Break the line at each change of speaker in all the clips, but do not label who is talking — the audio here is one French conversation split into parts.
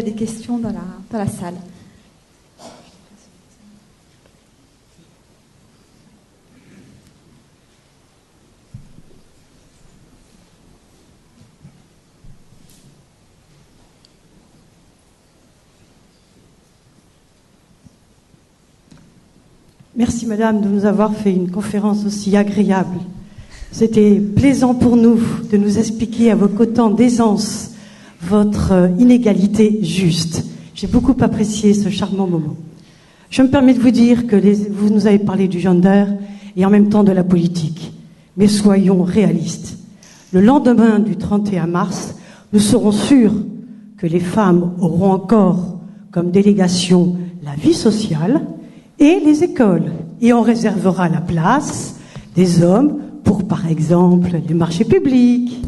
Des questions dans la salle.
Merci Madame de nous avoir fait une conférence aussi agréable. C'était plaisant pour nous de nous expliquer avec autant d'aisance votre inégalité juste. J'ai beaucoup apprécié ce charmant moment. Je me permets de vous dire que vous nous avez parlé du gender et en même temps de la politique. Mais soyons réalistes. Le lendemain du 31 mars, nous serons sûrs que les femmes auront encore comme délégation la vie sociale et les écoles. Et on réservera la place des hommes pour, par exemple, les marchés publics,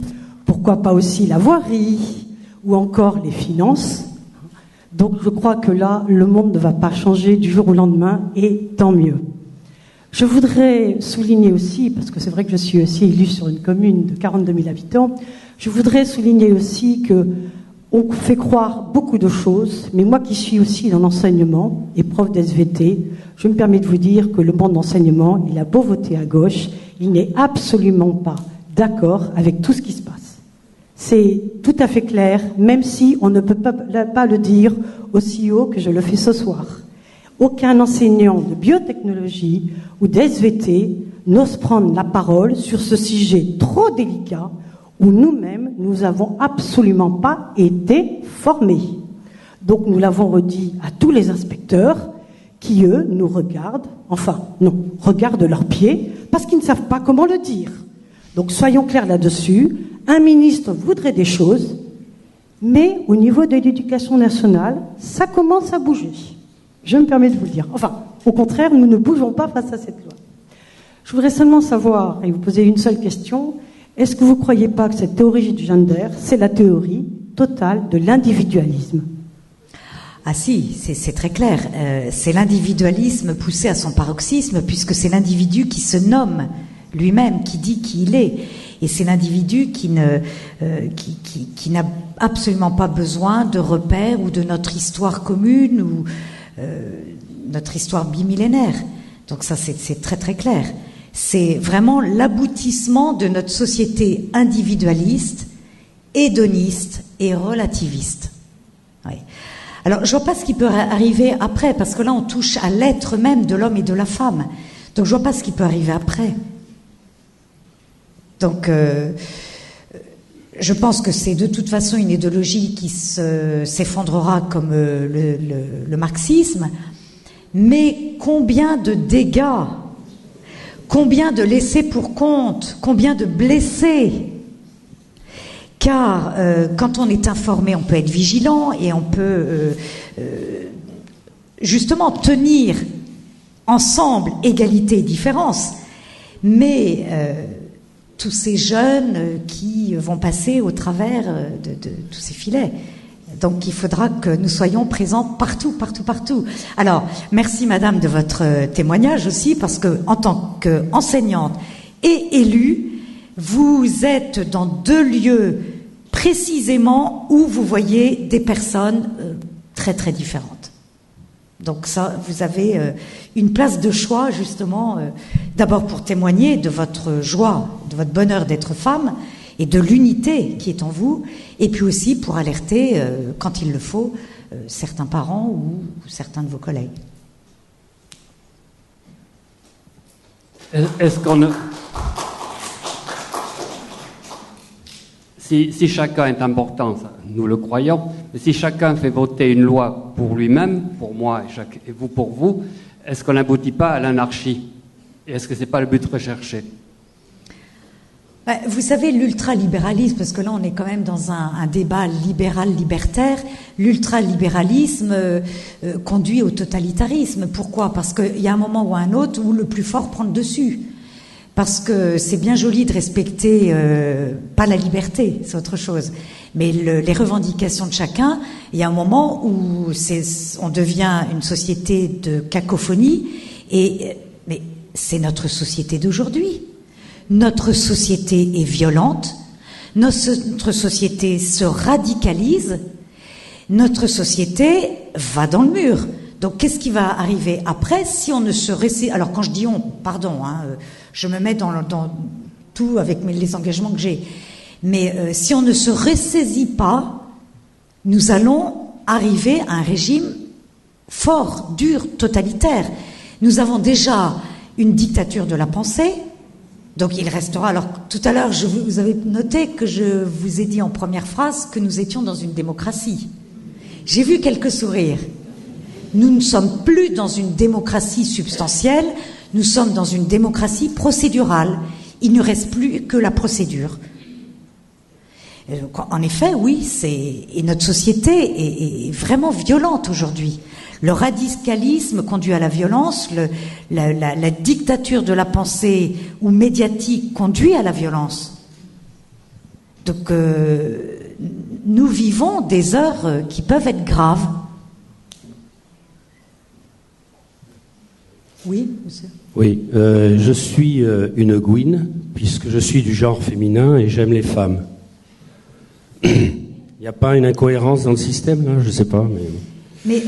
pourquoi pas aussi la voirie, ou encore les finances. Donc je crois que là, le monde ne va pas changer du jour au lendemain, et tant mieux. Je voudrais souligner aussi, parce que c'est vrai que je suis aussi élue sur une commune de 42 000 habitants, je voudrais souligner aussi que on fait croire beaucoup de choses, mais moi qui suis aussi dans l'enseignement et prof d'SVT, je me permets de vous dire que le monde d'enseignement, il a beau voter à gauche, il n'est absolument pas d'accord avec tout ce qui se passe. C'est tout à fait clair, même si on ne peut pas le dire aussi haut que je le fais ce soir. Aucun enseignant de biotechnologie ou d'SVT n'ose prendre la parole sur ce sujet trop délicat où nous-mêmes, nous n'avons absolument pas été formés. Donc nous l'avons redit à tous les inspecteurs qui, eux, nous regardent, regardent leurs pieds parce qu'ils ne savent pas comment le dire. Donc soyons clairs là-dessus. Un ministre voudrait des choses, mais au niveau de l'éducation nationale, ça commence à bouger. Je me permets de vous le dire. Enfin, au contraire, nous ne bougeons pas face à cette loi. Je voudrais seulement savoir, et vous poser une seule question, est-ce que vous ne croyez pas que cette théorie du gender, c'est la théorie totale de l'individualisme ?
Ah si, c'est très clair. C'est l'individualisme poussé à son paroxysme, puisque c'est l'individu qui se nomme lui-même, qui dit qui il est. Et c'est l'individu qui n'a absolument pas besoin de repères ou de notre histoire commune ou notre histoire bimillénaire. Donc ça, c'est très très clair. C'est vraiment l'aboutissement de notre société individualiste, hédoniste et relativiste. Oui. Alors, je vois pas ce qui peut arriver après, parce que là, on touche à l'être même de l'homme et de la femme. Donc, je vois pas ce qui peut arriver après. Donc, je pense que c'est de toute façon une idéologie qui s'effondrera comme le marxisme. Mais combien de dégâts, combien de laissés pour compte, combien de blessés. Car quand on est informé, on peut être vigilant et on peut justement tenir ensemble égalité et différence. Mais tous ces jeunes qui vont passer au travers de tous ces filets. Donc il faudra que nous soyons présents partout, partout, partout. Alors, merci madame de votre témoignage aussi, parce que en tant qu'enseignante et élue, vous êtes dans deux lieux précisément où vous voyez des personnes très très différentes. Donc ça, vous avez une place de choix justement, d'abord pour témoigner de votre joie, de votre bonheur d'être femme et de l'unité qui est en vous, et puis aussi pour alerter, quand il le faut, certains parents ou certains de vos collègues.
Est-ce qu'on... Si chacun est important, ça, nous le croyons, mais si chacun fait voter une loi pour lui-même, pour moi et vous pour vous, est-ce qu'on n'aboutit pas à l'anarchie? Et est-ce que ce n'est pas le but recherché?
Vous savez, l'ultralibéralisme, parce que là on est quand même dans un débat libéral-libertaire, l'ultralibéralisme conduit au totalitarisme. Pourquoi? Parce qu'il y a un moment ou un autre où le plus fort prend le dessus. Parce que c'est bien joli de respecter, pas la liberté, c'est autre chose, mais les revendications de chacun, il y a un moment où on devient une société de cacophonie, mais c'est notre société d'aujourd'hui. Notre société est violente, notre société se radicalise, notre société va dans le mur. Donc qu'est-ce qui va arriver après si on ne se ressaisit... Alors quand je dis on, pardon, je me mets dans tout avec les engagements que j'ai. Mais si on ne se ressaisit pas, nous allons arriver à un régime fort, dur, totalitaire. Nous avons déjà une dictature de la pensée, donc il restera... Alors tout à l'heure, vous avez noté que je vous ai dit en première phrase que nous étions dans une démocratie. J'ai vu quelques sourires. Nous ne sommes plus dans une démocratie substantielle, nous sommes dans une démocratie procédurale. Il ne reste plus que la procédure. En effet, oui, et notre société est vraiment violente aujourd'hui. Le radicalisme conduit à la violence, la dictature de la pensée ou médiatique conduit à la violence. Donc, nous vivons des heures qui peuvent être graves. Oui, monsieur.
Oui, je suis une Gwyn, puisque je suis du genre féminin et j'aime les femmes. Il n'y a pas une incohérence dans le système, là? Je ne sais pas.
Mais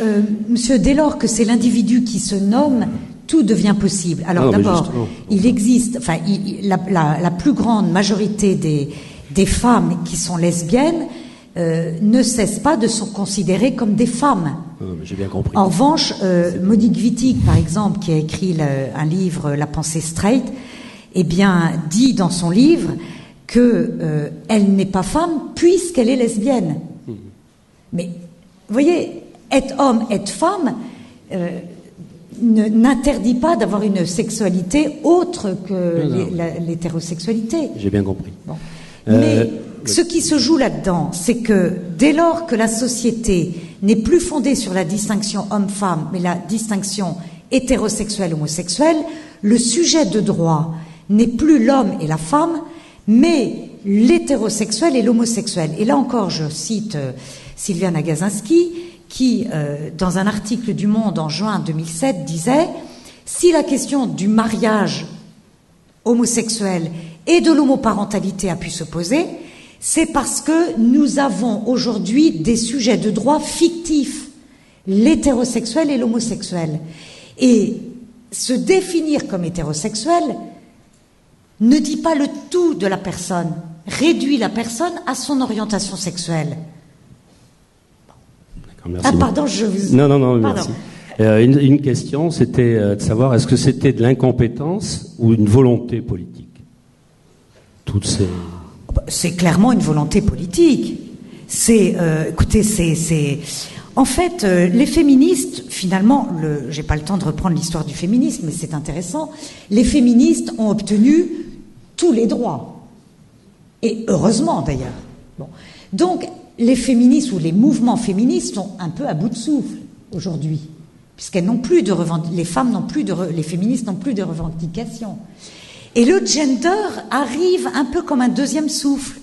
monsieur, dès lors que c'est l'individu qui se nomme, tout devient possible. Alors d'abord, il existe, enfin, la plus grande majorité des femmes qui sont lesbiennes ne cessent pas de se considérer comme des femmes.
J'ai bien compris.
En revanche, Monique Wittig, par exemple, qui a écrit un livre, La pensée straight, eh bien, dit dans son livre que elle n'est pas femme puisqu'elle est lesbienne. Mais, vous voyez, être homme, être femme, n'interdit pas d'avoir une sexualité autre que l'hétérosexualité.
J'ai bien compris.
Bon. Mais ce qui se joue là-dedans, c'est que dès lors que la société n'est plus fondée sur la distinction homme-femme, mais la distinction hétérosexuelle-homosexuelle, le sujet de droit n'est plus l'homme et la femme, mais l'hétérosexuel et l'homosexuel. Et là encore, je cite Sylviane Agacinski, qui, dans un article du Monde en juin 2007, disait « Si la question du mariage homosexuel et de l'homoparentalité a pu se poser, c'est parce que nous avons aujourd'hui des sujets de droit fictifs, l'hétérosexuel et l'homosexuel. Et se définir comme hétérosexuel ne dit pas le tout de la personne, réduit la personne à son orientation sexuelle. »
Merci.
Ah pardon, je vous...
Non,
pardon.
Merci. Une question, c'était de savoir, est-ce que c'était de l'incompétence ou une volonté politique? Toutes ces...
C'est clairement une volonté politique. Écoutez, en fait, les féministes, finalement, j'ai pas le temps de reprendre l'histoire du féminisme, mais c'est intéressant. Les féministes ont obtenu tous les droits. Et heureusement, d'ailleurs. Bon. Donc, les féministes ou les mouvements féministes sont un peu à bout de souffle aujourd'hui, puisqu'elles n'ont plus de les femmes n'ont plus les féministes n'ont plus de revendications. Et le gender arrive un peu comme un deuxième souffle.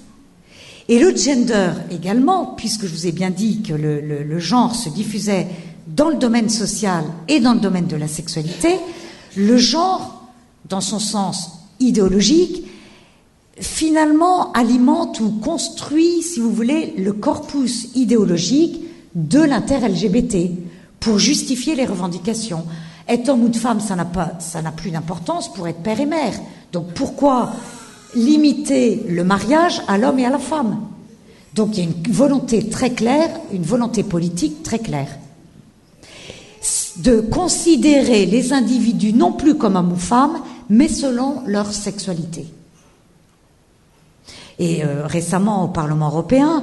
Et le gender également, puisque je vous ai bien dit que le genre se diffusait dans le domaine social et dans le domaine de la sexualité, le genre, dans son sens idéologique, finalement alimente ou construit, si vous voulez, le corpus idéologique de l'inter-LGBT pour justifier les revendications. Être homme ou de femme, ça n'a plus d'importance pour être père et mère. Donc pourquoi limiter le mariage à l'homme et à la femme? Donc il y a une volonté très claire, une volonté politique très claire, de considérer les individus non plus comme hommes ou femmes, mais selon leur sexualité. Et récemment au Parlement européen,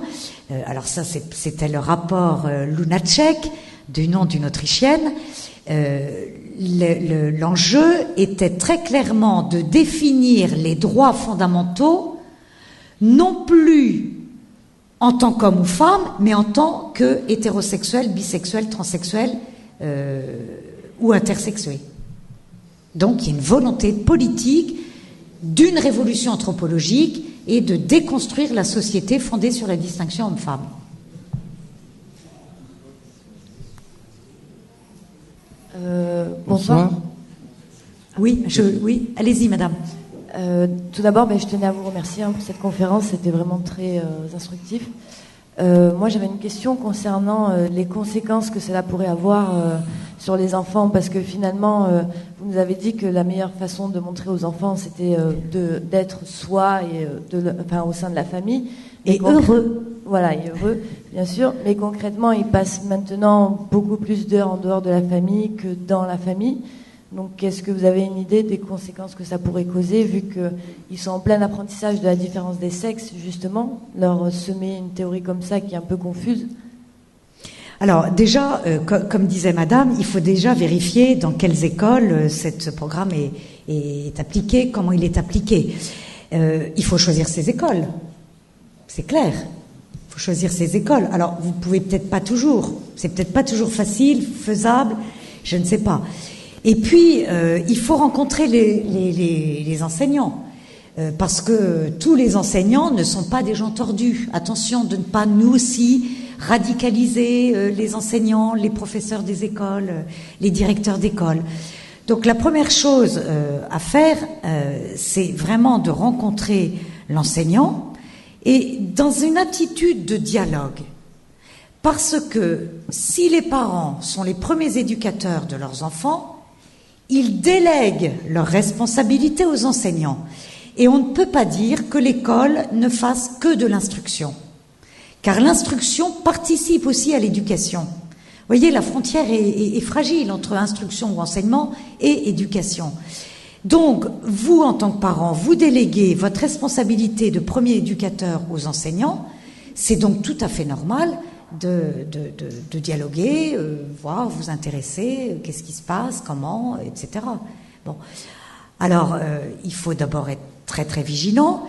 alors ça c'était le rapport Lunacek, du nom d'une Autrichienne, l'enjeu était très clairement de définir les droits fondamentaux non plus en tant qu'homme ou femme, mais en tant que hétérosexuel, bisexuel, transsexuel ou intersexué. Donc il y a une volonté politique d'une révolution anthropologique et de déconstruire la société fondée sur la distinction homme-femme.
Bonsoir.
Oui, allez-y, madame.
Tout d'abord, je tenais à vous remercier pour cette conférence, c'était vraiment très instructif.
Moi, j'avais une question concernant les conséquences que cela pourrait avoir sur les enfants, parce que finalement, vous nous avez dit que la meilleure façon de montrer aux enfants, c'était d'être soi et au sein de la famille.
Et heureux.
Voilà, et heureux, bien sûr. Mais concrètement, ils passent maintenant beaucoup plus d'heures en dehors de la famille que dans la famille. Donc, est-ce que vous avez une idée des conséquences que ça pourrait causer, vu qu'ils sont en plein apprentissage de la différence des sexes, justement, leur semer une théorie comme ça qui est un peu confuse?
Alors déjà, comme disait Madame, il faut déjà vérifier dans quelles écoles ce programme est appliqué, comment il est appliqué. Il faut choisir ses écoles, c'est clair. Il faut choisir ses écoles. Alors, vous pouvez peut-être pas toujours, c'est peut-être pas toujours facile, faisable, je ne sais pas. Et puis, il faut rencontrer les enseignants, parce que tous les enseignants ne sont pas des gens tordus. Attention de ne pas, nous aussi, radicaliser les enseignants, les professeurs des écoles, les directeurs d'école. Donc, la première chose à faire, c'est vraiment de rencontrer l'enseignant et dans une attitude de dialogue. Parce que si les parents sont les premiers éducateurs de leurs enfants, ils délèguent leurs responsabilités aux enseignants. Et on ne peut pas dire que l'école ne fasse que de l'instruction. Car l'instruction participe aussi à l'éducation. Vous voyez, la frontière est fragile entre instruction ou enseignement et éducation. Donc, vous, en tant que parent, vous déléguez votre responsabilité de premier éducateur aux enseignants. C'est donc tout à fait normal de dialoguer, voir, vous intéresser, qu'est-ce qui se passe, comment, etc. Bon, alors il faut d'abord être très très vigilant.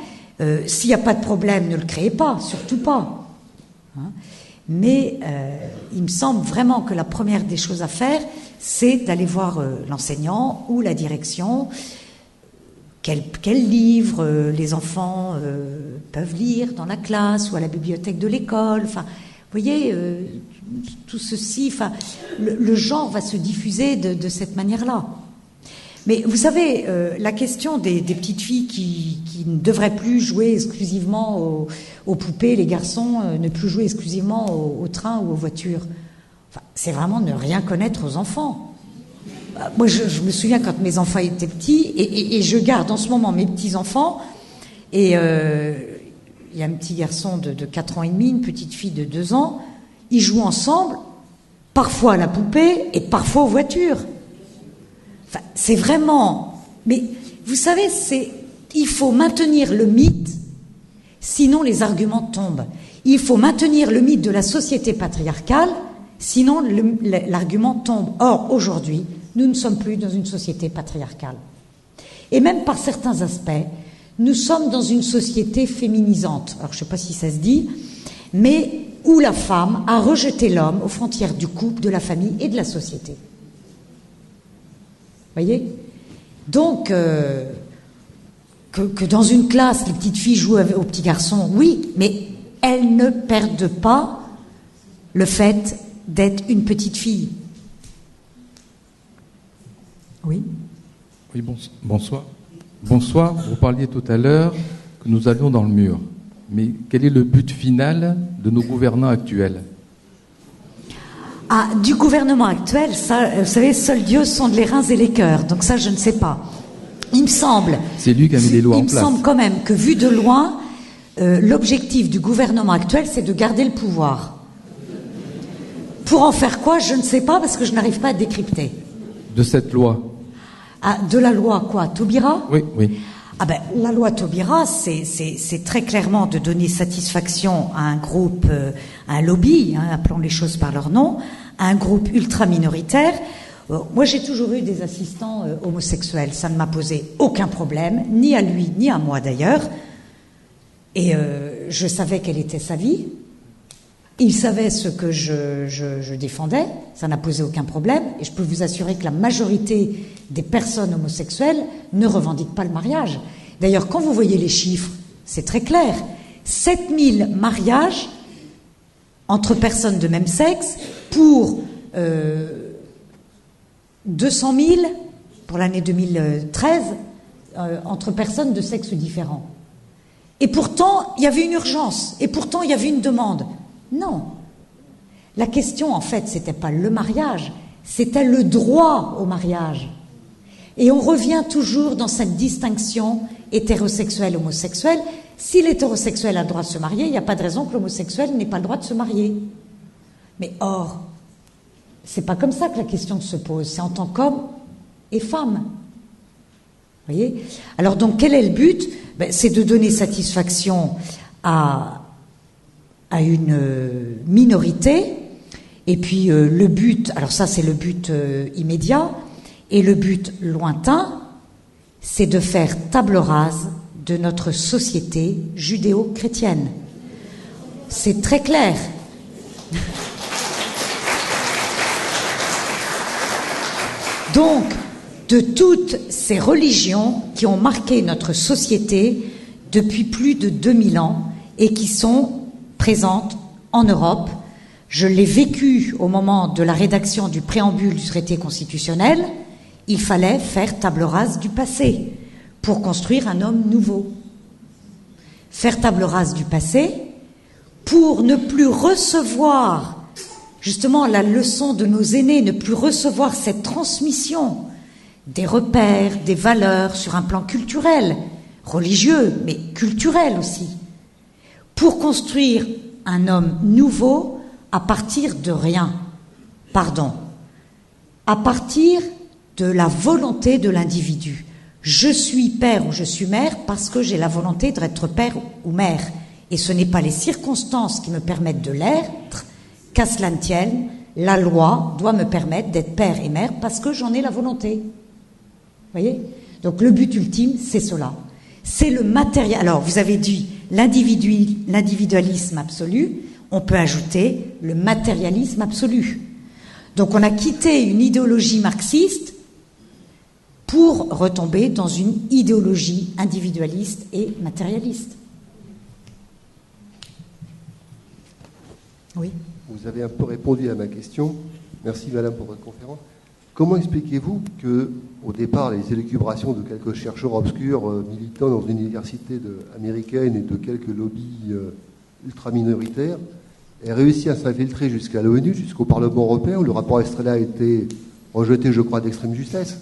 S'il n'y a pas de problème, ne le créez pas, surtout pas. Hein. Mais il me semble vraiment que la première des choses à faire, c'est d'aller voir l'enseignant ou la direction. Quel livre les enfants peuvent lire dans la classe ou à la bibliothèque de l'école. Enfin, vous voyez, tout ceci, enfin, le genre va se diffuser de cette manière-là. Mais vous savez, la question des petites filles qui ne devraient plus jouer exclusivement aux poupées, les garçons ne plus jouer exclusivement au train ou aux voitures, enfin, c'est vraiment ne rien connaître aux enfants. Moi, je me souviens quand mes enfants étaient petits, et je garde en ce moment mes petits-enfants, et il y a un petit garçon de 4 ans et demi, une petite fille de 2 ans, ils jouent ensemble, parfois à la poupée et parfois aux voitures. Enfin, c'est vraiment... Mais vous savez, il faut maintenir le mythe, sinon les arguments tombent. Il faut maintenir le mythe de la société patriarcale, sinon l'argument tombe. Or, aujourd'hui, nous ne sommes plus dans une société patriarcale. Et même par certains aspects, nous sommes dans une société féminisante. Alors, je ne sais pas si ça se dit, mais où la femme a rejeté l'homme aux frontières du couple, de la famille et de la société. Vous voyez ? Donc, que dans une classe, les petites filles jouent aux petits garçons, oui, mais elles ne perdent pas le fait d'être une petite fille. Oui ?
Oui, bonsoir. Bonsoir, vous parliez tout à l'heure que nous allions dans le mur. Mais quel est le but final de nos gouvernants actuels ?
Ah, du gouvernement actuel, ça, vous savez, seul Dieu sonde les reins et les cœurs. Donc ça, je ne sais pas. Il me semble...
C'est lui qui a mis les lois en place.
Il me semble quand même que, vu de loin, l'objectif du gouvernement actuel, c'est de garder le pouvoir. Pour en faire quoi, je ne sais pas, parce que je n'arrive pas à décrypter.
De cette loi ?
Ah, de la loi quoi, Taubira ?
Oui, oui.
Ah ben, la loi Taubira, c'est très clairement de donner satisfaction à un groupe, à un lobby, hein, appelons les choses par leur nom, à un groupe ultra minoritaire. Moi, j'ai toujours eu des assistants homosexuels. Ça ne m'a posé aucun problème, ni à lui, ni à moi d'ailleurs. Et je savais quelle était sa vie. Il savait ce que je défendais. Ça n'a posé aucun problème. Et je peux vous assurer que la majorité des personnes homosexuelles ne revendiquent pas le mariage. D'ailleurs, quand vous voyez les chiffres, c'est très clair. 7000 mariages entre personnes de même sexe pour 200 000 pour l'année 2013 entre personnes de sexe différent. Et pourtant, il y avait une urgence. Et pourtant, il y avait une demande. Non. La question, en fait, c'était pas le mariage, c'était le droit au mariage. Et on revient toujours dans cette distinction hétérosexuel-homosexuel. Si l'hétérosexuel a le droit de se marier, il n'y a pas de raison que l'homosexuel n'ait pas le droit de se marier. Mais or, c'est pas comme ça que la question se pose, c'est en tant qu'homme et femme. Vous voyez ? Alors donc, quel est le but ? C'est de donner satisfaction à une minorité, et puis le but, alors ça c'est le but immédiat, et le but lointain, c'est de faire table rase de notre société judéo-chrétienne. C'est très clair. Donc, de toutes ces religions qui ont marqué notre société depuis plus de 2000 ans et qui sont présentes en Europe, je l'ai vécu au moment de la rédaction du préambule du traité constitutionnel, il fallait faire table rase du passé pour construire un homme nouveau. Faire table rase du passé pour ne plus recevoir justement la leçon de nos aînés, ne plus recevoir cette transmission des repères, des valeurs sur un plan culturel, religieux, mais culturel aussi, pour construire un homme nouveau à partir de rien, à partir de la volonté de l'individu. Je suis père ou je suis mère parce que j'ai la volonté d'être père ou mère. Et ce n'est pas les circonstances qui me permettent de l'être, qu'à cela ne tienne, la loi doit me permettre d'être père et mère parce que j'en ai la volonté. Vous voyez ? Donc le but ultime, c'est cela. C'est le matériel. Alors, vous avez dit l'individualisme absolu, on peut ajouter le matérialisme absolu. Donc on a quitté une idéologie marxiste pour retomber dans une idéologie individualiste et matérialiste. Oui.
Vous avez un peu répondu à ma question. Merci madame pour votre conférence. Comment expliquez-vous que, au départ, les élucubrations de quelques chercheurs obscurs militants dans une université américaine et de quelques lobbies ultra-minoritaires aient réussi à s'infiltrer jusqu'à l'ONU, jusqu'au Parlement européen, où le rapport Estrela a été rejeté, je crois, d'extrême justesse?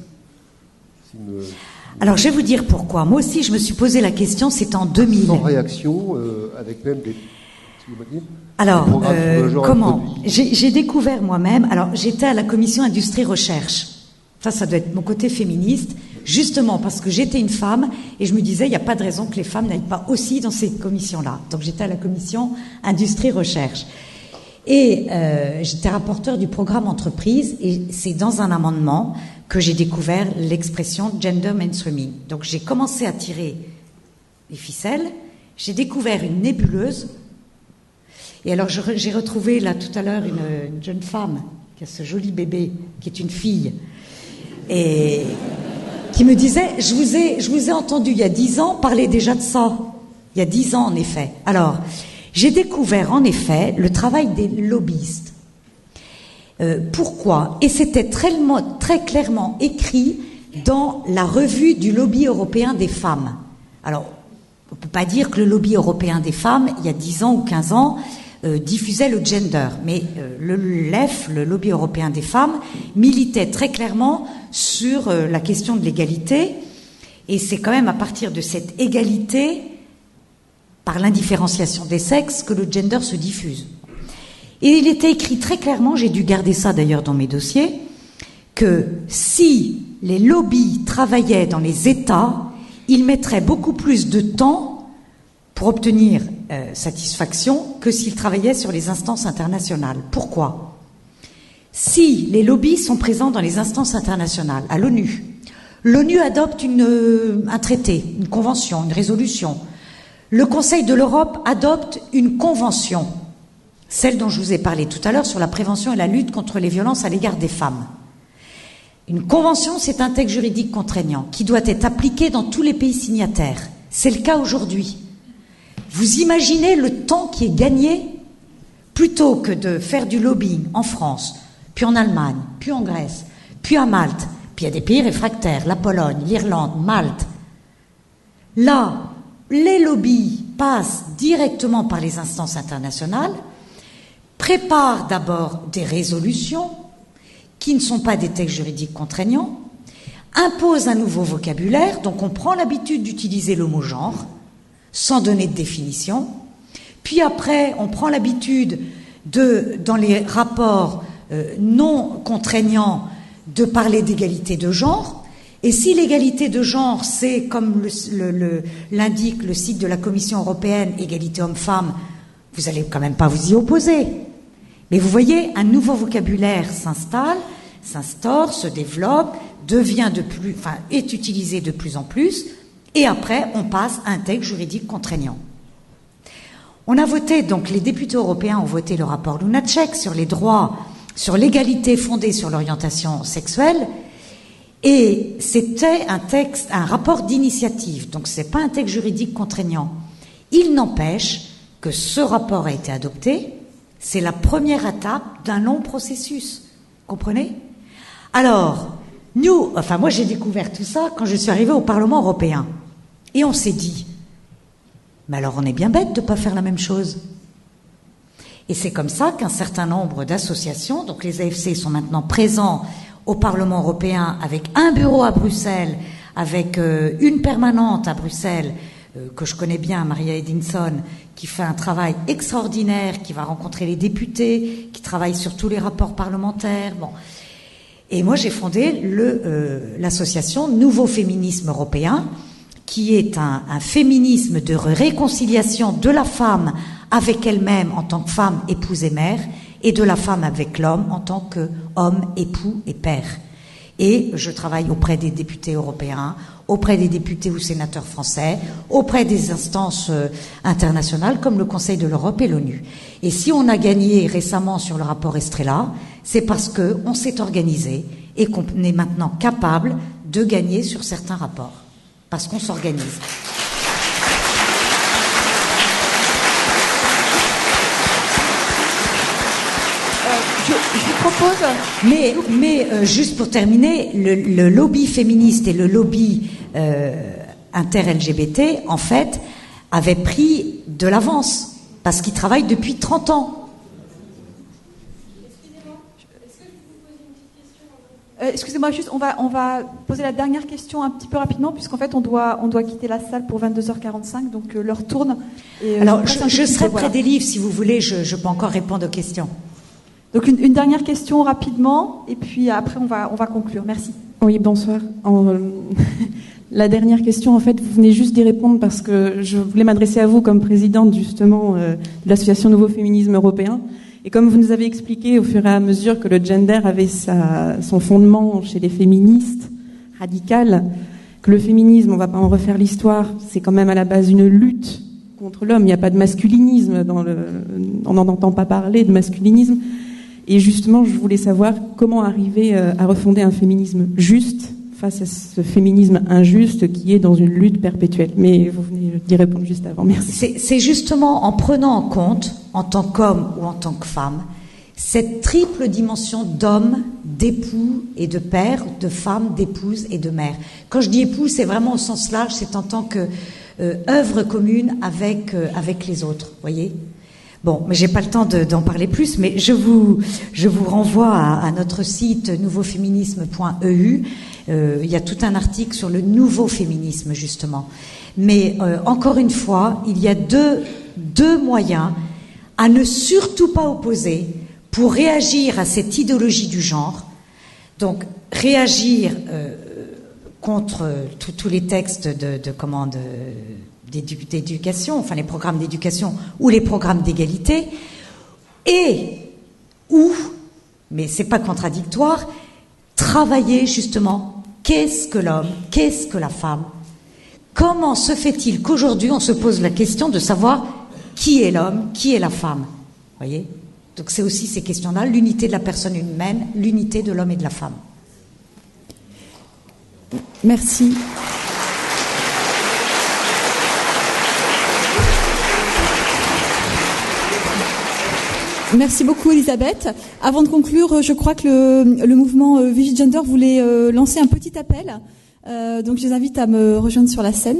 Alors, je vais vous dire pourquoi. Moi aussi, je me suis posé la question, c'est en 2000.
Sans réaction, avec même des...
Alors, comment ? J'ai découvert moi-même, alors j'étais à la commission industrie-recherche. Ça doit être mon côté féministe, justement parce que j'étais une femme et je me disais, il n'y a pas de raison que les femmes n'aillent pas aussi dans ces commissions-là. Donc j'étais à la commission industrie-recherche. Et j'étais rapporteur du programme entreprise et c'est dans un amendement que j'ai découvert l'expression gender mainstreaming. Donc j'ai commencé à tirer les ficelles, j'ai découvert une nébuleuse. Et alors j'ai retrouvé là tout à l'heure une jeune femme qui a ce joli bébé, qui est une fille, et qui me disait, je vous ai entendu il y a 10 ans parler déjà de ça. Il y a 10 ans en effet. Alors, j'ai découvert en effet le travail des lobbyistes. Pourquoi ? Et c'était très clairement écrit dans la revue du lobby européen des femmes. Alors, on ne peut pas dire que le lobby européen des femmes, il y a 10 ans ou 15 ans, diffusait le gender, mais le LEF, le lobby européen des femmes, militait très clairement sur la question de l'égalité, et c'est quand même à partir de cette égalité, par l'indifférenciation des sexes, que le gender se diffuse. Et il était écrit très clairement, j'ai dû garder ça d'ailleurs dans mes dossiers, que si les lobbies travaillaient dans les États, ils mettraient beaucoup plus de temps pour obtenir satisfaction que s'ils travaillaient sur les instances internationales. Pourquoi ? Si les lobbies sont présents dans les instances internationales, à l'ONU, l'ONU adopte un traité, une convention, une résolution. Le Conseil de l'Europe adopte une convention, celle dont je vous ai parlé tout à l'heure sur la prévention et la lutte contre les violences à l'égard des femmes. Une convention, c'est un texte juridique contraignant qui doit être appliqué dans tous les pays signataires. C'est le cas aujourd'hui. Vous imaginez le temps qui est gagné plutôt que de faire du lobbying en France, puis en Allemagne, puis en Grèce, puis à Malte, puis il y a des pays réfractaires, la Pologne, l'Irlande, Malte. Là, les lobbies passent directement par les instances internationales. prépare d'abord des résolutions qui ne sont pas des textes juridiques contraignants, impose un nouveau vocabulaire, donc on prend l'habitude d'utiliser le mot genre, sans donner de définition, puis après on prend l'habitude dans les rapports non contraignants, de parler d'égalité de genre, et si l'égalité de genre, c'est, comme l'indique le site de la Commission européenne, égalité homme-femme, vous n'allez quand même pas vous y opposer. Mais vous voyez, un nouveau vocabulaire s'instaure, se développe, est utilisé de plus en plus, et après, on passe à un texte juridique contraignant. On a voté, donc les députés européens ont voté le rapport Lunacek sur les droits, sur l'égalité fondée sur l'orientation sexuelle, et c'était un rapport d'initiative, donc c'est pas un texte juridique contraignant. Il n'empêche que ce rapport a été adopté, c'est la première étape d'un long processus, comprenez? Alors, moi j'ai découvert tout ça quand je suis arrivée au Parlement européen, et on s'est dit, mais alors on est bien bête de ne pas faire la même chose. Et c'est comme ça qu'un certain nombre d'associations, donc les AFC sont maintenant présents au Parlement européen avec un bureau à Bruxelles, avec une permanente à Bruxelles, que je connais bien, Maria Edinson, qui fait un travail extraordinaire, qui va rencontrer les députés, qui travaille sur tous les rapports parlementaires. Bon. Et moi j'ai fondé l'association Nouveau Féminisme Européen, qui est un féminisme de réconciliation de la femme avec elle-même en tant que femme, épouse et mère, et de la femme avec l'homme en tant qu'homme, époux et père. Et je travaille auprès des députés européens, auprès des députés ou sénateurs français, auprès des instances internationales comme le Conseil de l'Europe et l'ONU. Et si on a gagné récemment sur le rapport Estrela, c'est parce qu'on s'est organisé et qu'on est maintenant capable de gagner sur certains rapports. Parce qu'on s'organise.
Je vous propose...
Mais juste pour terminer, le lobby féministe et le lobby inter-LGBT, en fait, avaient pris de l'avance, parce qu'ils travaillent depuis 30 ans.
Excusez-moi, juste, on va poser la dernière question un petit peu rapidement, puisqu'en fait, on doit quitter la salle pour 22h45, donc l'heure tourne. Et,
alors, je serai près des livres, si vous voulez, je peux encore répondre aux questions.
Donc, une dernière question rapidement, et puis après, on va conclure. Merci.
Oui, bonsoir. La dernière question, en fait, vous venez juste d'y répondre parce que je voulais m'adresser à vous comme présidente, justement, de l'association Nouveau Féminisme Européen. Et comme vous nous avez expliqué au fur et à mesure que le gender avait son fondement chez les féministes radicales, que le féminisme, on ne va pas en refaire l'histoire, c'est quand même à la base une lutte contre l'homme. Il n'y a pas de masculinisme, on n'en entend pas parler de masculinisme. Et justement, je voulais savoir comment arriver à refonder un féminisme juste face à ce féminisme injuste qui est dans une lutte perpétuelle. Mais vous venez d'y répondre juste avant. Merci.
C'est justement en prenant en compte, en tant qu'homme ou en tant que femme, cette triple dimension d'homme, d'époux et de père, de femme, d'épouse et de mère. Quand je dis époux, c'est vraiment au sens large, c'est en tant que œuvre commune avec les autres, voyez. Bon, mais j'ai pas le temps d'en parler plus, mais je vous renvoie à notre site nouveauféminisme.eu. Il y a tout un article sur le nouveau féminisme, justement. Mais encore une fois, il y a deux moyens à ne surtout pas opposer pour réagir à cette idéologie du genre. Donc, réagir contre tous les textes d'éducation, enfin les programmes d'éducation ou les programmes d'égalité, mais c'est pas contradictoire, travailler justement qu'est-ce que l'homme, qu'est-ce que la femme, comment se fait-il qu'aujourd'hui on se pose la question de savoir qui est l'homme, qui est la femme, voyez? Donc c'est aussi ces questions-là, l'unité de la personne humaine, l'unité de l'homme et de la femme.
Merci. Merci beaucoup Elisabeth. Avant de conclure, je crois que le mouvement Vigigender voulait lancer un petit appel. Donc je les invite à me rejoindre sur la scène.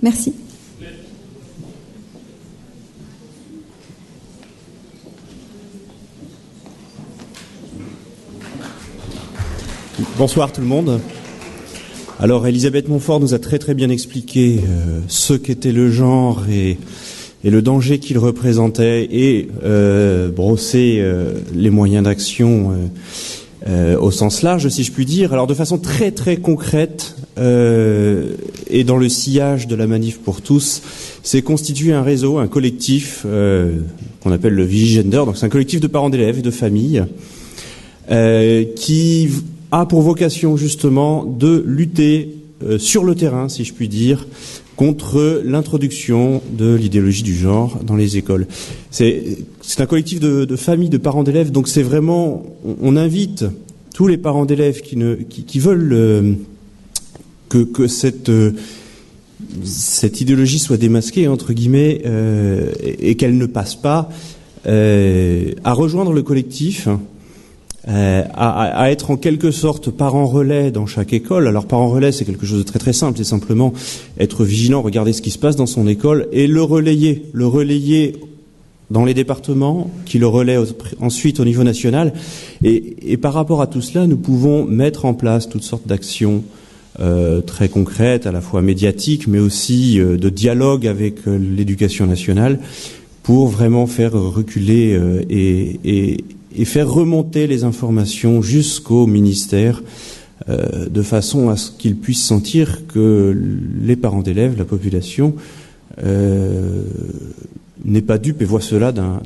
Merci.
Bonsoir tout le monde. Alors Elisabeth Montfort nous a très très bien expliqué ce qu'était le genre et le danger qu'il représentait et brossé les moyens d'action au sens large, si je puis dire. Alors de façon très très concrète et dans le sillage de la Manif pour tous, c'est constitué un réseau, un collectif qu'on appelle le Vigigender. Donc c'est un collectif de parents d'élèves et de familles qui a pour vocation justement de lutter sur le terrain, si je puis dire, contre l'introduction de l'idéologie du genre dans les écoles. C'est un collectif de familles, de parents d'élèves, donc c'est vraiment, on invite tous les parents d'élèves qui veulent que cette idéologie soit démasquée, entre guillemets, et qu'elle ne passe pas, à rejoindre le collectif, à être en quelque sorte parent relais dans chaque école. Alors parent relais, c'est quelque chose de très très simple, c'est simplement être vigilant, regarder ce qui se passe dans son école et le relayer dans les départements, qui le relaient ensuite au niveau national. Et par rapport à tout cela, nous pouvons mettre en place toutes sortes d'actions très concrètes, à la fois médiatiques, mais aussi de dialogue avec l'éducation nationale, pour vraiment faire reculer et faire remonter les informations jusqu'au ministère de façon à ce qu'ils puissent sentir que les parents d'élèves, la population, n'est pas dupe et voit cela d'un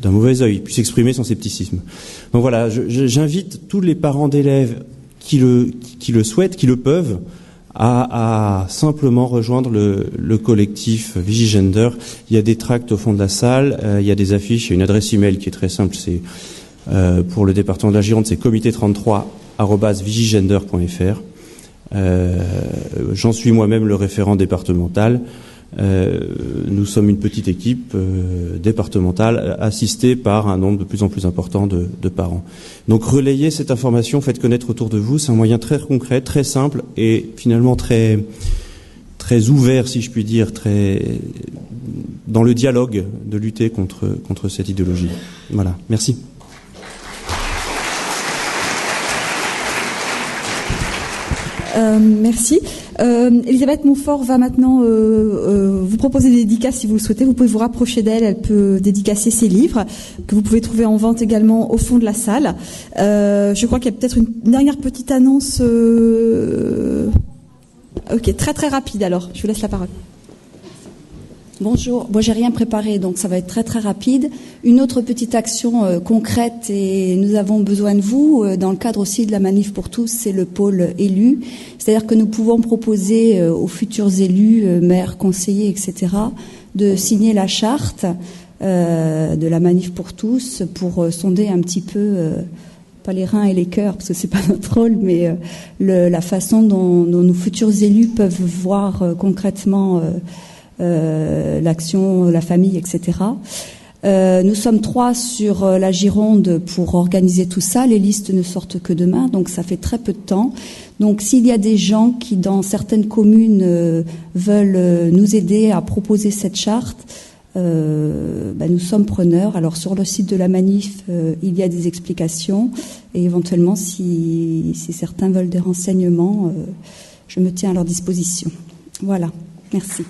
mauvais œil, puisse exprimer son scepticisme. Donc voilà, j'invite tous les parents d'élèves qui le souhaitent, qui le peuvent, à simplement rejoindre le collectif Vigigender. Il y a des tracts au fond de la salle, il y a des affiches, il y a une adresse email qui est très simple, c'est pour le département de la Gironde, c'est comité33@vigigender.fr. J'en suis moi-même le référent départemental. Nous sommes une petite équipe départementale assistée par un nombre de plus en plus important de parents. Donc relayez cette information, faites connaître autour de vous, c'est un moyen très concret, très simple et finalement très très ouvert, si je puis dire, très dans le dialogue de lutter contre cette idéologie. Voilà, merci.
Merci. Elisabeth Montfort va maintenant vous proposer des dédicaces si vous le souhaitez. Vous pouvez vous rapprocher d'elle, elle peut dédicacer ses livres que vous pouvez trouver en vente également au fond de la salle. Je crois qu'il y a peut-être une dernière petite annonce. Ok, très très rapide alors. Je vous laisse la parole.
Bonjour, moi j'ai rien préparé donc ça va être très très rapide. Une autre petite action concrète et nous avons besoin de vous dans le cadre aussi de la Manif pour tous, c'est le pôle élu. C'est-à-dire que nous pouvons proposer aux futurs élus, maires, conseillers, etc. de signer la charte de la Manif pour tous pour sonder un petit peu pas les reins et les cœurs parce que c'est pas notre rôle, mais la façon dont nos futurs élus peuvent voir concrètement l'action, la famille, etc. Nous sommes 3 sur la Gironde pour organiser tout ça. Les listes ne sortent que demain, donc ça fait très peu de temps. Donc s'il y a des gens qui, dans certaines communes, veulent nous aider à proposer cette charte, nous sommes preneurs. Alors sur le site de la Manif, il y a des explications et éventuellement, si certains veulent des renseignements, je me tiens à leur disposition. Voilà, merci.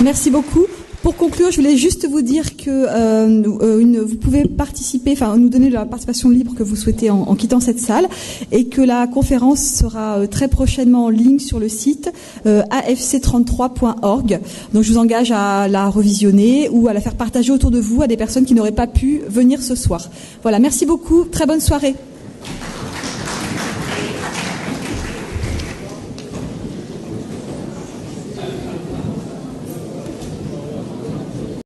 Merci beaucoup. Pour conclure, je voulais juste vous dire que vous pouvez participer, enfin nous donner la participation libre que vous souhaitez en quittant cette salle, et que la conférence sera très prochainement en ligne sur le site afc33.org. Donc je vous engage à la revisionner ou à la faire partager autour de vous à des personnes qui n'auraient pas pu venir ce soir. Voilà, merci beaucoup, très bonne soirée.